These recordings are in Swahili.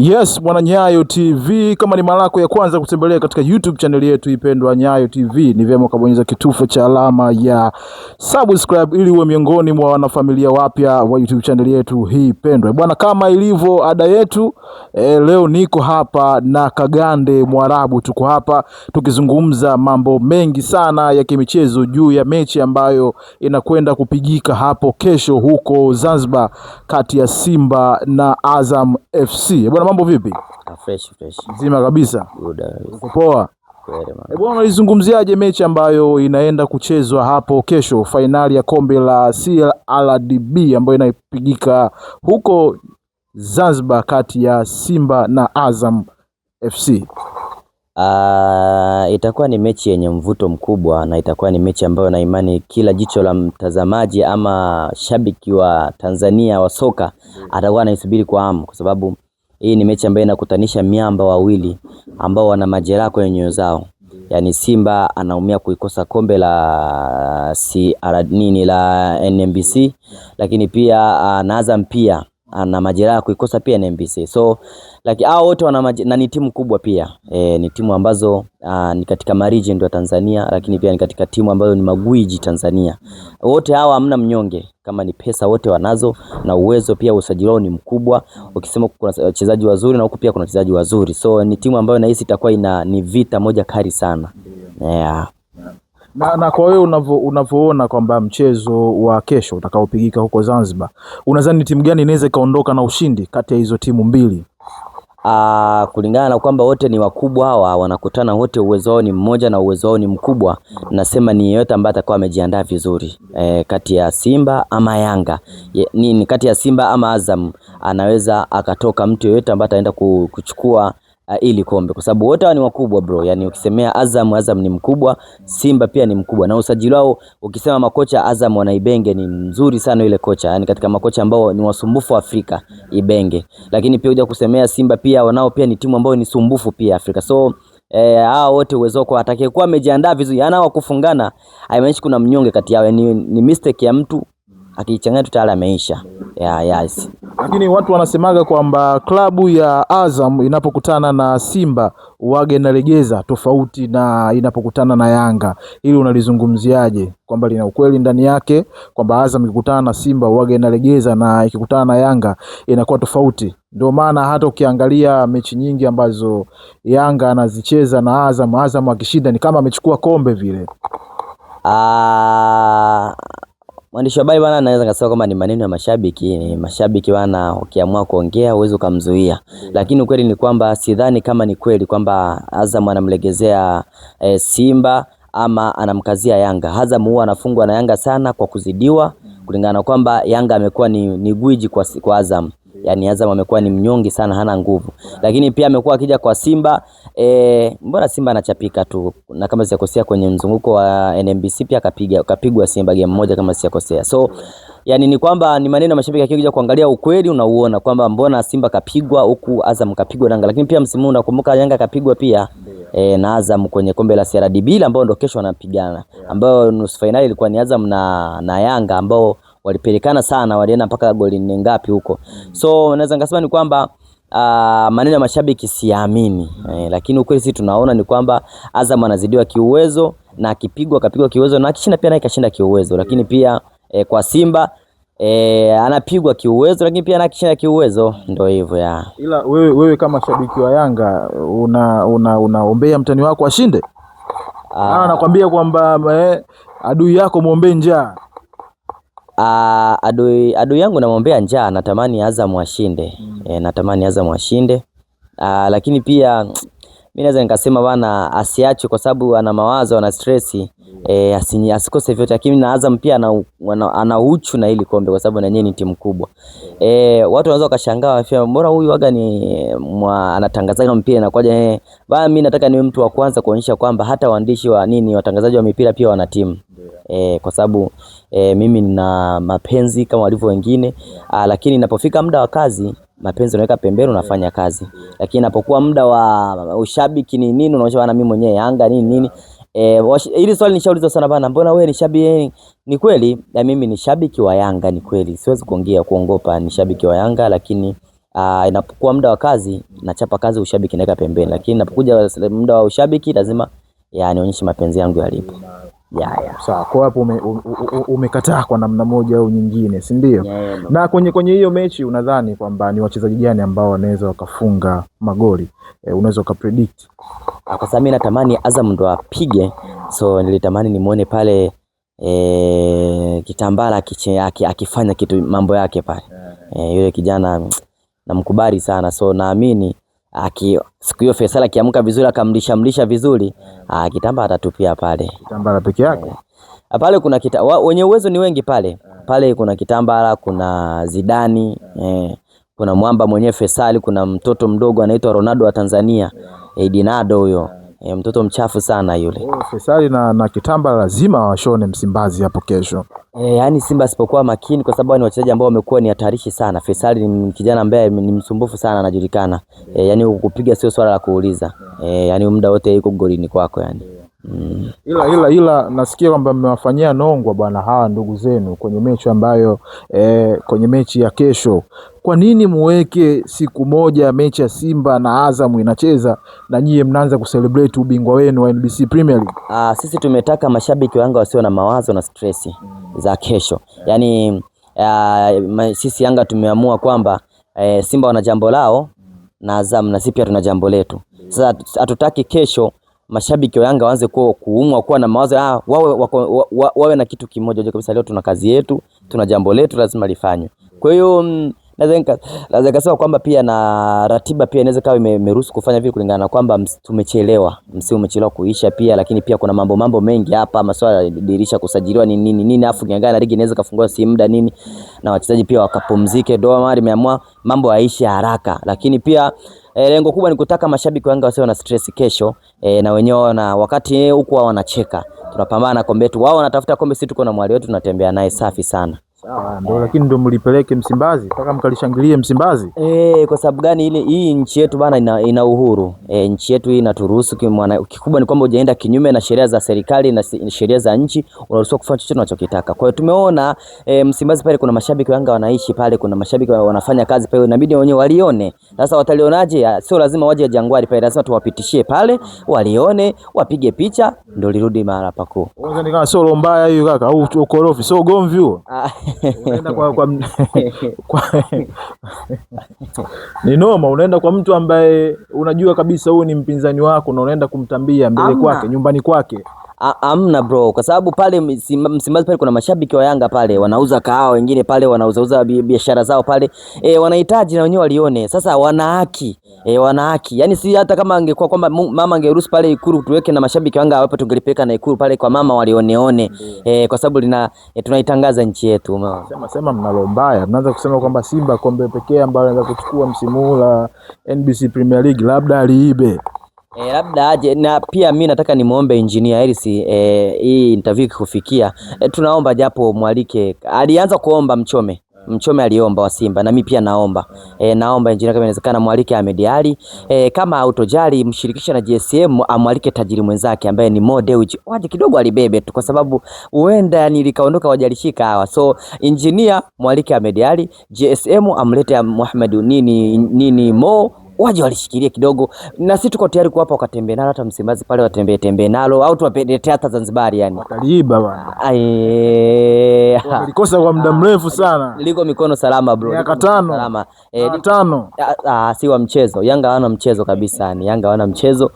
Yes, mwana Nyayo TV, kama ni mara yako ya kwanza kutembelea katika YouTube channel yetu ipendwa Nyayo TV, ni vyema kubonyeza kitufe cha alama ya subscribe ili uwe miongoni mwa wanafamilia wapya wa YouTube channel yetu hii pendwa. Bwana, kama ilivyo ada yetu, leo niko hapa na Kagande Mwarabu. Tuko hapa tukizungumza mambo mengi sana ya kimichezo juu ya mechi ambayo inakwenda kupigika hapo kesho huko Zanzibar kati ya Simba na Azam FC. Bwana, mambo vipi? Fresh. Mzima kabisa. Good. Uko poa? Bwana, unalizungumziaje mechi ambayo inaenda kuchezwa hapo kesho, fainali ya kombe la CRDB ambayo inapigika huko Zanzibar kati ya Simba na Azam FC? Itakuwa ni mechi yenye mvuto mkubwa na itakuwa ni mechi ambayo na imani kila jicho la mtazamaji ama shabiki wa Tanzania wa soka atakuwa anaisubiri kwa hamu, kwa sababu hii ni mechi ambayo inakutanisha miamba wawili ambao wana majeraha kwenye nyoyo zao. Yaani Simba anaumia kuikosa kombe la la NBC, lakini pia na Azam pia ana majeraha kuikosa pia NBC. So hao wote na ni timu kubwa pia. Ni timu ambazo ni katika mariji ndio Tanzania, lakini pia ni katika timu ambazo ni magwiji Tanzania. Wote hawa hamna mnyonge, kama ni pesa wote wanazo na uwezo pia, usajili wao ni mkubwa. Ukisema kuna wachezaji wazuri na huku pia kuna wachezaji wazuri. So ni timu ambayo nahisi itakuwa ni vita moja kali sana. Yeah. Na kwa wewe unavyoona kwamba mchezo wa kesho utakaopigika huko Zanzibar, unadhani timu gani inaweza kaondoka na ushindi kati ya hizo timu mbili? Kulingana na kwamba wote ni wakubwa, hawa wanakutana wote, uwezo wao ni mmoja na uwezo wao ni mkubwa. Nasema ni yeyote ambaye atakuwa amejiandaa vizuri, kati ya Simba ama Yanga, ni kati ya Simba ama Azam, anaweza akatoka mtu yeyote ambaye ataenda kuchukua ili kombe, kwa sababu wote ni wakubwa bro. Yani ukisemea Azam ni mkubwa, Simba pia ni mkubwa, na usajili wao ukisema makocha, Azam wana Ibenge, ni mzuri sana ile kocha, yani katika makocha ambao ni wasumbufu Afrika, Ibenge. Lakini pia uja kusemea Simba pia wanao pia ni timu ambao ni sumbufu pia Afrika. So hao wote uwezo kwa atakayekuwa amejiandaa vizuri, yana wa kufungana, haimaanishi kuna mnyonge kati yao, ni mistake ya mtu akichanganya tayari ameisha. Yes. Lakini watu wanasemaga kwamba klabu ya Azam inapokutana na Simba uage inalegeza, tofauti na inapokutana na Yanga. Hili unalizungumziaje, kwamba lina ukweli ndani yake kwamba Azam ikikutana na Simba uage inalegeza na ikikutana na Yanga inakuwa tofauti? Ndio maana hata ukiangalia mechi nyingi ambazo Yanga anazicheza na Azam akishinda ni kama amechukua kombe vile. Mwandishi wa habari bwana, naweza kusema kama ni maneno ya mashabiki. Ni mashabiki bwana, ukiamua kuongea uwezo kumzuia. Lakini ukweli ni kwamba sidhani kama ni kweli kwamba Azam anamlegezea Simba ama anamkazia Yanga. Azam huwa anafungwa na Yanga sana kwa kuzidiwa, kulingana na kwamba Yanga amekuwa ni gwiji kwa Azam. Yani Azam amekuwa ni mnyonge sana, hana nguvu. Lakini pia amekuwa akija kwa Simba, mbona Simba anachapika tu, na kama sijakosea kwenye mzunguko wa NBC pia kapigwa Simba game moja kama sijakosea. So yani ni kwamba ni maneno ya mashabiki, akija kuangalia ukweli unauona kwamba mbona Simba kapigwa huku Azam kapigwa Yanga. Lakini pia msimu unakumbuka Yanga kapigwa pia na Azam kwenye kombe la CRDB ambao ndio kesho wanapigana, ambao nusu finali ilikuwa ni Azam na Yanga, ambao walipelekana sana, walienda mpaka goli ngapi huko. So naweza ngasema ni kwamba maneno ya mashabiki siamini, lakini ukweli sisi tunaona ni kwamba Azam anazidiwa kiuwezo, na kapigwa kiuwezo, na akishinda pia naye kashinda kiuwezo. Lakini pia kwa Simba anapigwa kiuwezo, lakini pia anakishinda kiuwezo, ndio hivyo ya. Ila wewe kama shabiki wa Yanga unaombea mtani wako ashinde? Anakuambia kwamba adui yako muombe njaa. Adui yangu namwombea njaa, natamani Azam ashinde. Natamani Azam ashinde. Lakini pia mimi naweza nikasema bana asiache, kwa sababu ana mawazo, ana stress, asikose vyote. Lakini na Azam pia ana uchu na hili kombe, kwa sababu na yeye ni timu kubwa. Watu wanaweza kashangaa mbona huyu waga ni anatangaza mpira na kwaje. Bana mimi nataka niwe mtu wa kwanza kuonyesha kwamba hata waandishi watangazaji wa mipira pia wana timu. Kwa sababu mimi nina mapenzi kama walivyo wengine, lakini inapofika muda wa kazi mapenzi unaweka pembeni, unafanya kazi. Lakini inapokuwa muda wa ushabiki ni nini, unaonyesha bana mimi mwenyewe Yanga nini. Hili swali nishauliza sana bana, mbona wewe ni shabiki? Ni kweli mimi ni shabiki wa Yanga, ni kweli siwezi kuongopa, ni shabiki wa Yanga. Lakini Inapokuwa muda wa kazi nachapa kazi, ushabiki naweka pembeni, lakini inapokuja muda wa ushabiki lazima nionyeshe mapenzi yangu yalipo. Sawa, kwa hapo umekataa kwa namna moja au nyingine, si ndio? Na kwenye hiyo mechi unadhani kwamba ni wachezaji gani ambao wanaweza wakafunga magoli? Unaweza ukapredict? Kwa sababu mimi natamani Azam ndo apige, so nilitamani nimuone pale Kitambala akifanya kitu mambo yake pale. Yule kijana namkubali sana, so naamini siku hiyo Faisal akiamka vizuri akamlisha vizuri, Kitambala atatupia pale. Kitambala peke yake? Pale kuna wenye uwezo ni wengi pale. Pale kuna Kitambala, kuna Zidani, kuna mwamba mwenyewe Faisal, kuna mtoto mdogo anaitwa Ronaldo wa Tanzania, Edinado huyo. Mtoto mchafu sana yule. Faisal na Kitambala lazima washone Msimbazi hapo kesho. Yani Simba sipokuwa makini, kwa sababu ni wachezaji ambao wamekuwa ni hatarishi sana. Faisal ni kijana ambaye ni msumbufu sana, anajulikana. Yani kupiga sio swala la kuuliza. Yani muda wote yuko golini kwako yani. Ila nasikia kwamba mmewafanyia nongwa bwana hawa ndugu zenu kwenye mechi ambayo kwenye mechi ya kesho. Kwa nini muweke siku moja mechi ya Simba na Azam inacheza na nyie mnaanza kucelebrate ubingwa wenu wa NBC Premier League? Sisi tumetaka mashabiki wa Yanga wasio na mawazo na stress za kesho. Yani sisi Yanga tumeamua kwamba Simba wana jambo lao na Azam na sisi pia tuna jambo letu. Sasa hatutaki kesho mashabiki wa Yanga waanze kuumwa kuwa na mawazo, wawe na kitu kimoja kabisa. Leo tuna kazi yetu, tuna jambo letu lazima lifanywe. Kwa hiyo naweza kusema kwamba pia na ratiba pia inaweza kawa imeruhusu kufanya vile kulingana na kwamba tumechelewa, msimu umechelewa kuisha pia, lakini pia kuna mambo mengi hapa, masuala ya dirisha kusajiliwa nini afu kiangana ligi inaweza kafungua si muda nini, na wachezaji pia wakapumzike. Doma limeamua mambo yaishe haraka, lakini pia lengo kubwa ni kutaka mashabiki wa Yanga wasiwe na stress kesho, na wenyewe na wakati huko wao wanacheka, tunapambana na kombe letu, wao wanatafuta kombe, sisi tuko na mwali wetu tunatembea naye safi sana. Sawa, ndio, lakini ndio mlipeleke Msimbazi mpaka mkalishangilie Msimbazi. Kwa sababu gani? Hii nchi yetu bana ina uhuru. Nchi yetu hii inaturuhusu, kikubwa ni kwamba hujaenda kinyume na sheria za serikali na sheria za nchi, unaruhusiwa kufanya chochote unachokitaka. Kwa hiyo tumeona Msimbazi pale kuna mashabiki wa Yanga wanaishi pale, kuna mashabiki wanafanya kazi pale, inabidi wenyewe walione. Sasa watalionaje? Sio lazima waje Jangwani pale, lazima tuwapitishie pale, walione, wapige picha, ndio lirudi mahali pako. Wewe ni kama sio mbaya hiyo kaka, au ukorofi, sio gomvi huo. Unaenda kwa ni noma, unaenda kwa mtu ambaye unajua kabisa huyu ni mpinzani wako na unaenda kumtambia mbele kwake, nyumbani kwake. Amna bro, kwa sababu pale Msimbazi pale kuna mashabiki wa Yanga pale wanauza kahawa, wengine pale wanauza biashara zao pale, wanahitaji na wenyewe walione. Sasa wana haki, yani si hata kama angekuwa kwamba mama angeruhusu pale Ikulu tuweke na mashabiki wa Yanga hapo, tungelipeka na Ikulu pale kwa mama walioneone, kwa sababu tunaitangaza nchi yetu. Sema mnalo mbaya, mnaanza kusema kwamba Simba kombe pekee ambalo anaweza kuchukua msimu la NBC Premier League labda aliibe. Labda aje. Na pia mimi nataka nimuombe engineer Hersi, hii interview kufikia, tunaomba japo mwalike, alianza kuomba Mchome aliomba wa Simba, na mimi pia naomba engineer kama inawezekana mwalike Ahmed Ally, kama autojali mshirikisha na GSM amwalike tajiri mwenzake ambaye ni Mo Dewji, waje kidogo alibebe tu, kwa sababu huenda nilikaondoka wajalishika hawa. So engineer mwalike Ahmed Ally, GSM amlete Mohamed nini Mo, waje walishikilie kidogo, na sisi tuko tayari kuwapa wakatembea nalo hata Msimbazi pale, watembee nalo, au tuwapeleke hata Zanzibar yani. Wataliiba bwana. Walikosa kwa muda mrefu sana. Liko mikono salama bro. Miaka 5. Salama. 5. Si wa mchezo. Yanga hawana mchezo kabisa, ni Yanga hawana mchezo.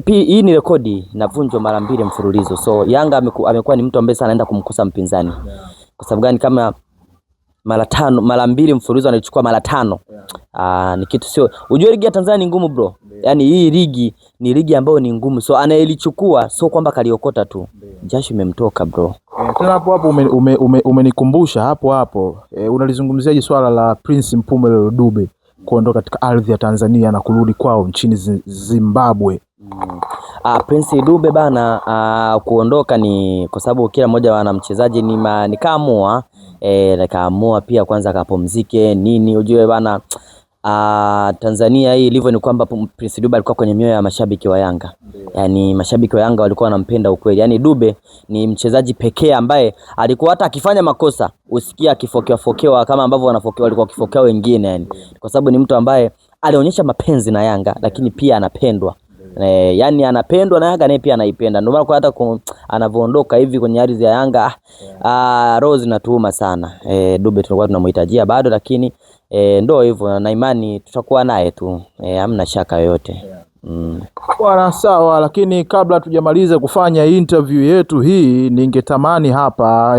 Hii ni rekodi navunjwa mara 2 mfululizo. So Yanga amekuwa ni mtu ambaye sana anaenda kumkosa mpinzani. Kwa sababu gani? Kama mara 2 mfululizo anachukua mara 5. Ni kitu sio. Unajua ligi ya Tanzania ni ngumu bro. Yaani hii ligi ni ligi ambayo ni ngumu. So anayelichukua sio kwamba kaliokota tu. Jasho imemtoka bro. Tena hapo umenikumbusha hapo. Unalizungumziaje swala la Prince Mpumelelo Dube kuondoka katika ardhi ya Tanzania na kurudi kwao nchini Zimbabwe? Prince Dube bana, kuondoka ni kwa sababu kila mmoja wana mchezaji nikaamua pia kwanza akapumzike nini, ujue bana, Tanzania hii ilivyo ni kwamba Prince Dube alikuwa kwenye mioyo ya mashabiki wa Yanga. Yani mashabiki wa Yanga walikuwa wanampenda ukweli. Yani Dube ni mchezaji pekee ambaye alikuwa hata akifanya makosa usikia akifokewa kama ambavyo walikuwa wakifokea wengine yani. Kwa sababu ni mtu ambaye alionyesha mapenzi na Yanga lakini pia anapendwa. Yani anapendwa na Yanga naye pia anaipenda. Ndio maana kwa hata anavyoondoka hivi kwenye ardhi ya Yanga Rose natuuma sana. Dube tulikuwa tunamhitajia bado lakini ndio hivyo na imani tutakuwa naye tu. Hamna shaka yoyote. Bwana sawa, lakini kabla tujamaliza kufanya interview yetu hii ningetamani hapa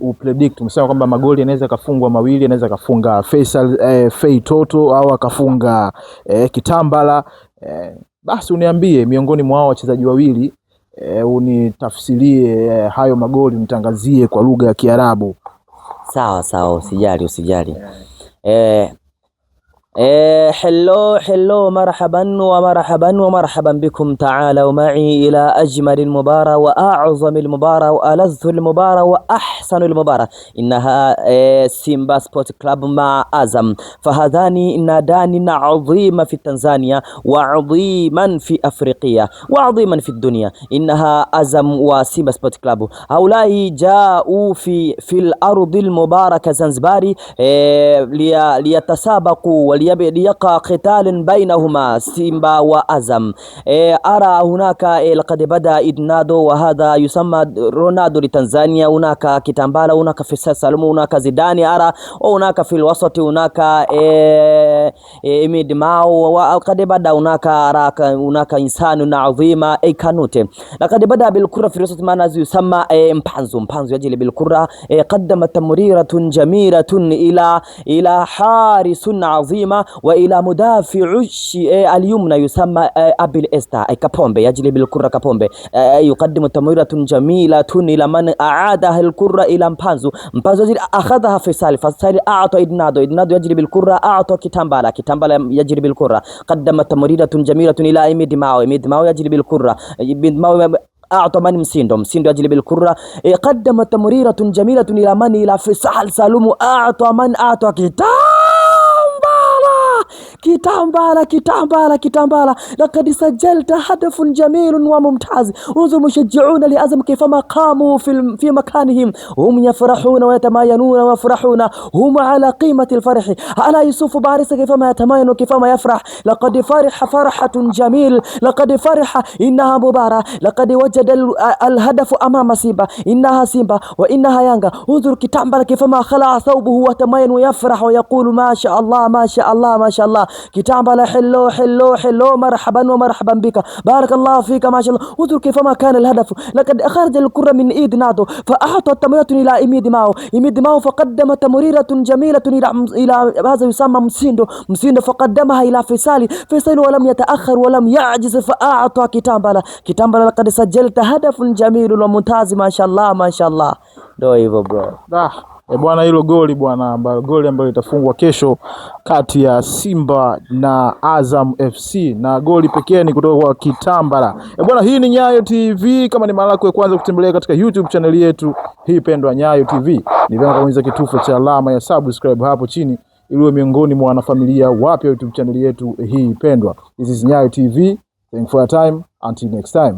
upredict. Umesema kwamba magoli yanaweza kafungwa mawili, anaweza kafunga Faisal Fei Toto au akafunga Kitambala. Basi uniambie miongoni mwa wachezaji wawili unitafsirie hayo magoli, nitangazie kwa lugha ya Kiarabu. Sawa, usijali. Hello marhaban bikum ta'alu ma'i ila ajmal al-mubara wa a'zam al-mubara wa aladh al-mubara wa ahsan al-mubara innaha Simba Sport Club ma Azam fahadhani nadani 'azima fi Tanzania wa 'aziman fi Afriqiya wa 'aziman fi dunya innaha Azam wa Simba Sport Club haulai ja'u fi al-ardh al-mubaraka Zanzibari liyatasabaqu ليقع قتال بينهما سيمبا وأزم. أرى هناك لقد بدأ إدنادو وهذا يسمى رونالدو لتنزانيا، هناك كيتامبالا، هناك فيصل سالوم، هناك زيداني أرى، وهناك في الوسط هناك إميد ماو، وقد بدأ هناك إنسان عظيم كانوتي. لقد بدأ بالكرة في الوسط ما يسمى مبانزو يجري بالكرة، قدم تمريرة جميلة إلى حارس عظيم وإلى مدافع اليمنى يسمى أبي الإستا كابومبي يجري بالكرة كابومبي يقدم تمريرة جميلة إلى من أعادها الكرة إلى مبانزو أخذها فيصل أعطى إدنادو يجري بالكرة أعطى كيتامبالا يجري بالكرة قدم تمريرة جميلة إلى إميد ماو يجري بالكرة أعطى من مسيندو يجري بالكرة قدم تمريرة جميلة إلى من إلى فيصل سالوم أعطى كيتامبالا لقد سجلت هدف جميل وممتاز. انظر مشجعون لأزم كيفما قاموا في مكانهم هم يفرحون ويتماينون ويفرحون هم على قيمة الفرح. ألا يوسف باريس كيفما يتماين وكيفما يفرح. لقد فرح فرحة جميل لقد فرح إنها مباراة لقد وجد الهدف أمام سيمبا إنها سيمبا وإنها يانغا. انظر كيتامبالا كيفما خلع ثوبه وتماين ويفرح ويقول ما شاء الله ما شاء الله ما شاء الله. كيتامبالا حلو مرحبا ومرحبا بك بارك الله فيك ما شاء الله. انظر كيفما كان الهدف لقد أخرج الكرة من إيد نادو فأعطى تمريرة إلى إميد ماو فقدم تمريرة جميلة إلى هذا يسمى مسيندو فقدمها إلى فيصل ولم يتأخر ولم يعجز فأعطى كيتامبالا لقد سجلت هدف جميل وممتاز ما شاء الله. Ndio hivyo bro. Bwana hilo goli ambalo litafungwa kesho kati ya Simba na Azam FC na goli pekee ni kutoka kwa Kitambala. Bwana, hii ni Nyayo TV. Kama ni mara yako ya kwanza kutembelea katika YouTube channel yetu hii pendwa Nyayo TV, ni vyema kubonyeza kitufe cha alama ya subscribe hapo chini ili uwe miongoni mwa wanafamilia wapya YouTube channel yetu hii pendwa. This is Nyayo TV. Thank you for your time. Until next time.